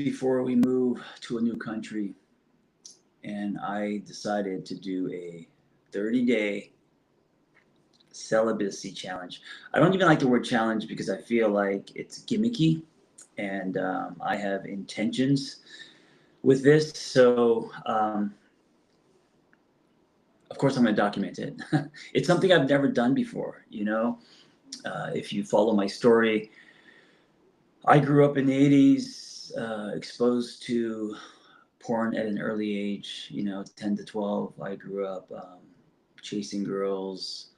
before we move to a new country, and I decided to do a 30-day celibacy challenge. I don't even like the word challenge because I feel like it's gimmicky, and I have intentions with this. So, of course, I'm going to document it. It's something I've never done before. If you follow my story, I grew up in the 80s, exposed to porn at an early age, 10 to 12. I grew up chasing girls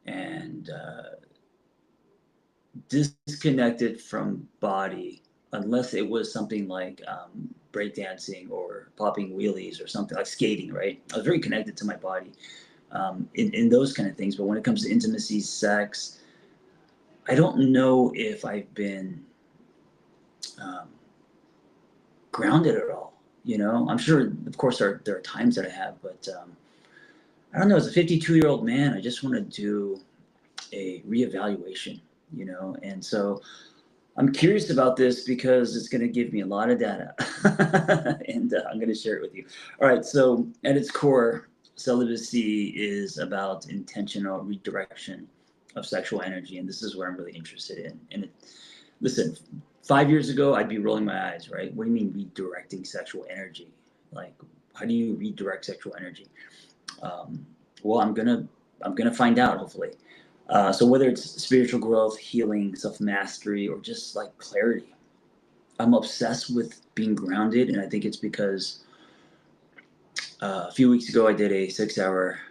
and disconnected from body, unless it was something like breakdancing or popping wheelies or something like skating, right? I was very connected to my body in those kind of things. But when it comes to intimacy, sex, I don't know if I've been um, grounded at all. I'm sure, of course, there are times that I have, but I don't know. As a 52-year-old man, I just want to do a reevaluation, and so I'm curious about this because it's going to give me a lot of data, and I'm going to share it with you. All right. So at its core, celibacy is about intentional redirection of sexual energy, and this is what I'm really interested in. Listen, 5 years ago, I'd be rolling my eyes, right? What do you mean redirecting sexual energy? Like, how do you redirect sexual energy? Well, I'm gonna find out, hopefully. So whether it's spiritual growth, healing, self mastery, or just like clarity, I'm obsessed with being grounded, and I think it's because a few weeks ago I did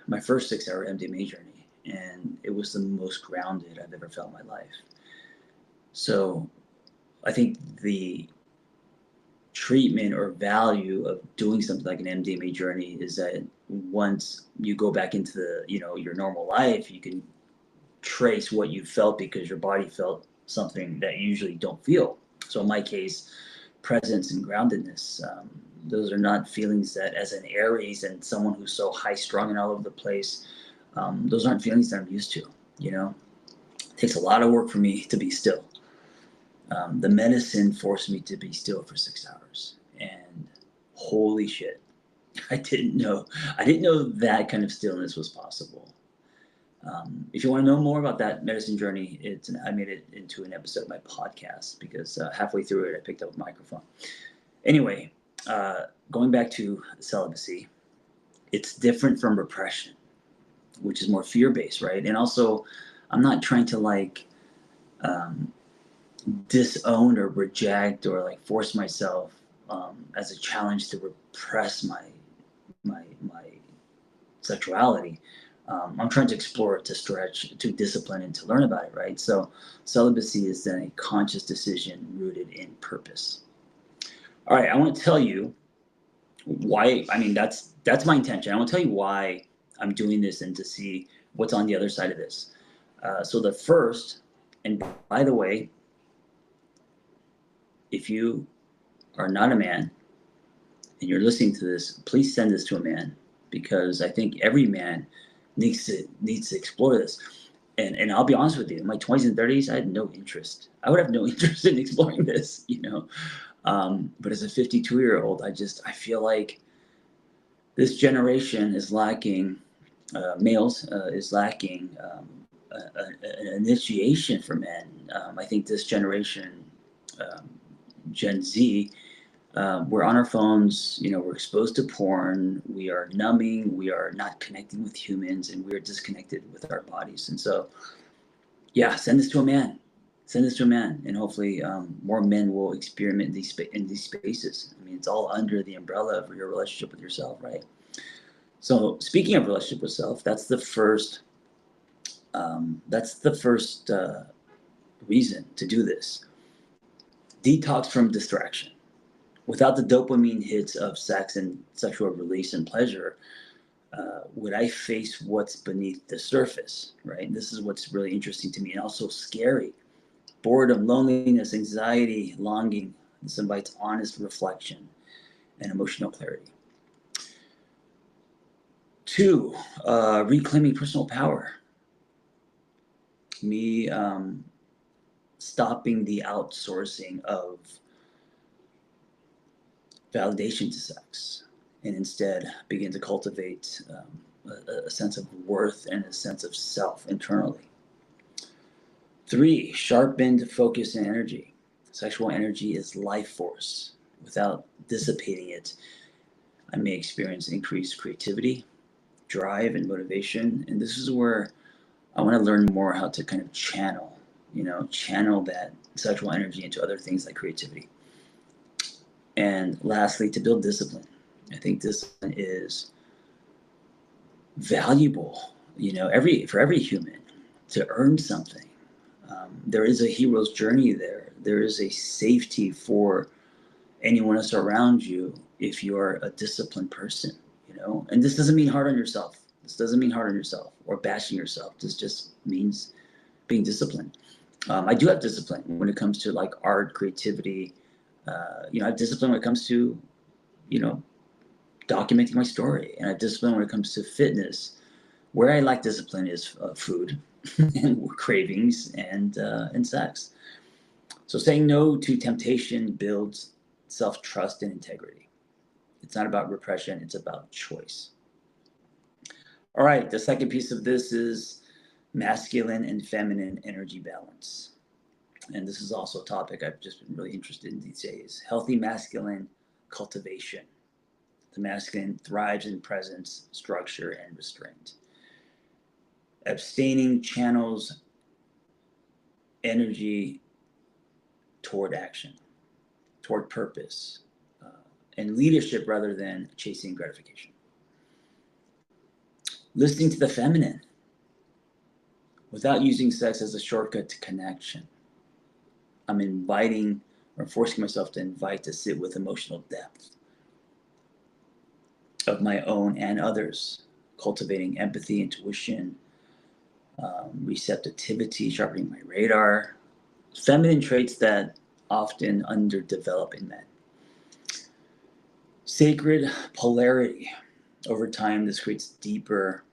my first 6 hour MDMA journey, and it was the most grounded I've ever felt in my life. So I think the treatment or value of doing something like an MDMA journey is that once you go back into your normal life, you can trace what you felt because your body felt something that you usually don't feel. So in my case, presence and groundedness, those are not feelings that, as an Aries and someone who's so high strung and all over the place, those aren't feelings that I'm used to. It takes a lot of work for me to be still. The medicine forced me to be still for 6 hours, and holy shit, I didn't know that kind of stillness was possible. If you want to know more about that medicine journey, I made it into an episode of my podcast because halfway through it, I picked up a microphone. Anyway, going back to celibacy, it's different from repression, which is more fear-based, right? And also, I'm not trying to um, disown or reject or force myself as a challenge to repress my sexuality. I'm trying to explore it, to stretch, to discipline, and to learn about it, right? So celibacy is then a conscious decision rooted in purpose. All right, I want to tell you why. I mean, that's my intention. I want to tell you why I'm doing this and to see what's on the other side of this. So the first, and by the way, if you are not a man and you're listening to this, please send this to a man, because I think every man needs to explore this. And I'll be honest with you, in my 20s and 30s, I had no interest. I would have no interest in exploring this, But as a 52-year-old, I feel like this generation is lacking, males is lacking an initiation for men. I think this generation, um, Gen Z, we're on our phones, we're exposed to porn, we are numbing, we are not connecting with humans, and we are disconnected with our bodies. And so, yeah, send this to a man. Send this to a man, and hopefully more men will experiment in these spaces. I mean, it's all under the umbrella of your relationship with yourself, right? So, speaking of relationship with self, that's the first. Reason to do this. Detox from distraction. Without the dopamine hits of sex and sexual release and pleasure, would I face what's beneath the surface, right? And this is what's really interesting to me and also scary. Boredom, loneliness, anxiety, longing. This invites honest reflection and emotional clarity. 2, reclaiming personal power. Me stopping the outsourcing of validation to sex, and instead begin to cultivate a sense of worth and a sense of self internally. 3, sharpened focus and energy. Sexual energy is life force. Without dissipating it, I may experience increased creativity, drive, and motivation. And this is where I want to learn more how to kind of channel that sexual energy into other things like creativity. And lastly, to build discipline. I think discipline is valuable, for every human to earn something. There is a hero's journey there. There is a safety for anyone else around you if you're a disciplined person. And this doesn't mean hard on yourself. This doesn't mean hard on yourself or bashing yourself. This just means being disciplined. I do have discipline when it comes to like art, creativity. I have discipline when it comes to, documenting my story, and I have discipline when it comes to fitness. Where I lack discipline is food and cravings and sex. So saying no to temptation builds self-trust and integrity. It's not about repression, it's about choice. All right, the second piece of this is masculine and feminine energy balance. And this is also a topic I've just been really interested in these days. Healthy masculine cultivation. The masculine thrives in presence, structure, and restraint. Abstaining channels energy toward action, toward purpose, and leadership rather than chasing gratification. Listening to the feminine without using sex as a shortcut to connection. I'm inviting or forcing myself to sit with emotional depth of my own and others, cultivating empathy, intuition, receptivity, sharpening my radar. Feminine traits that often underdevelop in men. Sacred polarity. Over time, this creates deeper,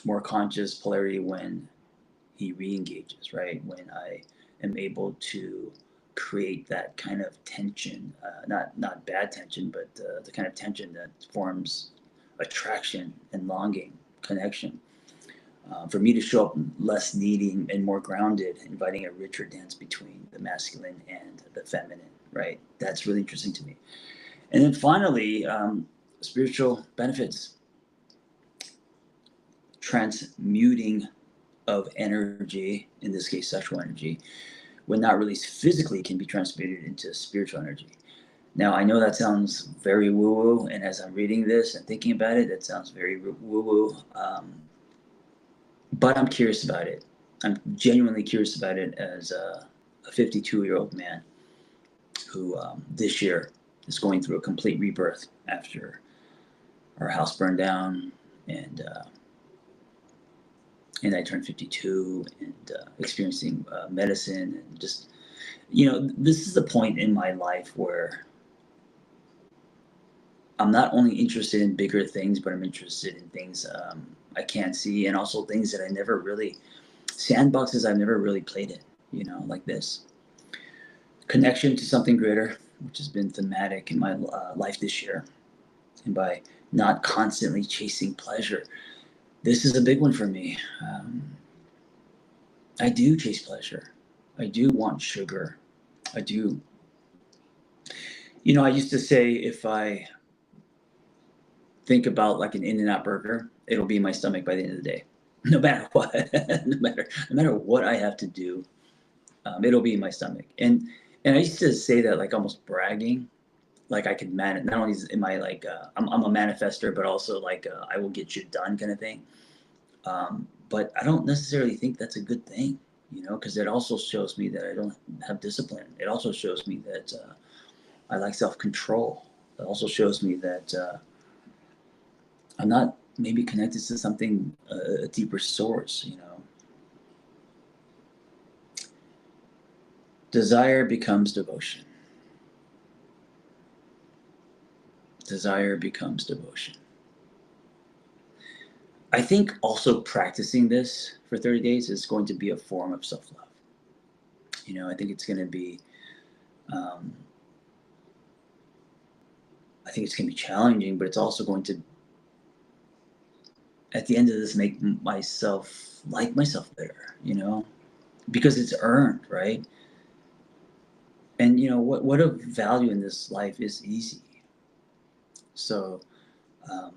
more conscious polarity when he re-engages, right? When I am able to create that kind of tension, not bad tension, but the kind of tension that forms attraction and longing, connection. For me to show up less needing and more grounded, inviting a richer dance between the masculine and the feminine, right? That's really interesting to me. And then finally, spiritual benefits, transmuting of energy, in this case, sexual energy, when not released physically, can be transmuted into spiritual energy. Now, I know that sounds very woo-woo, and as I'm reading this and thinking about it, that sounds very woo-woo. But I'm curious about it. I'm genuinely curious about it as a 52-year-old man who this year is going through a complete rebirth after our house burned down, and I turned 52, and experiencing medicine, and just, this is the point in my life where I'm not only interested in bigger things, but I'm interested in things I can't see, and also things that I never really, sandboxes I've never really played in, like this. Connection to something greater, which has been thematic in my life this year. And by not constantly chasing pleasure, this is a big one for me. I do chase pleasure. I do want sugar. I do. I used to say if I think about like an In-N-Out burger, it'll be in my stomach by the end of the day. No matter what, no matter what I have to do, it'll be in my stomach. And I used to say that like almost bragging, like I could not only am I like I'm a manifester, but also like I will get you done kind of thing. But I don't necessarily think that's a good thing, because it also shows me that I don't have discipline. It also shows me that I lack self-control. It also shows me that I'm not maybe connected to something, a deeper source. Desire becomes devotion. Desire becomes devotion. I think also practicing this for 30 days is going to be a form of self-love. I think it's going to be I think it's going to be challenging, but it's also going to, at the end of this, make myself like myself better, because it's earned, right? And what of value in this life is easy. So, um,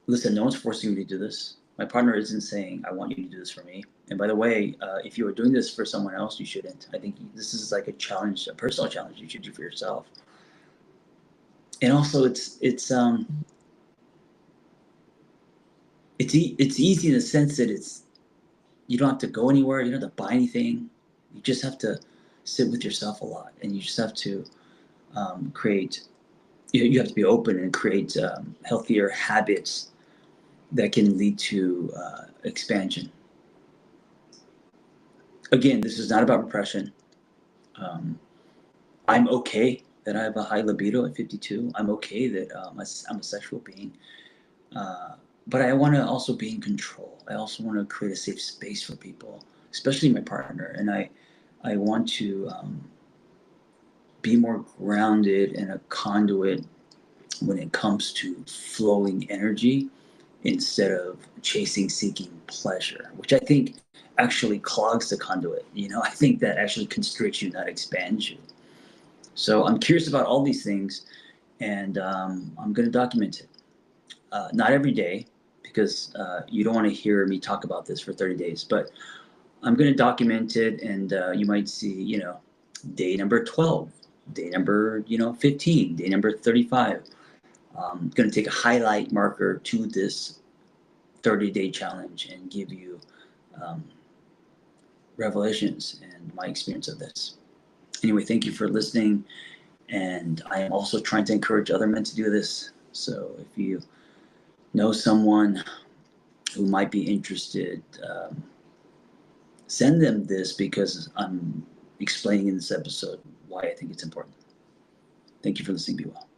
listen, no one's forcing me to do this. My partner isn't saying, I want you to do this for me. And by the way, if you are doing this for someone else, you shouldn't. I think this is like a challenge, a personal challenge you should do for yourself. And also, it's easy in the sense that you don't have to go anywhere, you don't have to buy anything. You just have to sit with yourself a lot, and you just have to create. You have to be open and create healthier habits that can lead to expansion. Again, this is not about repression. Um, I'm okay that I have a high libido at 52. I'm okay that I'm a sexual being. Uh, but I want to also be in control. I also want to create a safe space for people, especially my partner. And I want to be more grounded and a conduit when it comes to flowing energy instead of chasing, seeking pleasure, which I think actually clogs the conduit. I think that actually constricts you, not expands you. So I'm curious about all these things, and I'm going to document it. Not every day, because you don't want to hear me talk about this for 30 days, but I'm going to document it, and you might see, day number 12, day number, 15, day number 35. I'm going to take a highlight marker to this 30-day challenge and give you um, revelations and my experience of this. Anyway, thank you for listening. And I am also trying to encourage other men to do this. So if you know someone who might be interested, send them this, because I'm explaining in this episode why I think it's important. Thank you for listening. Be well.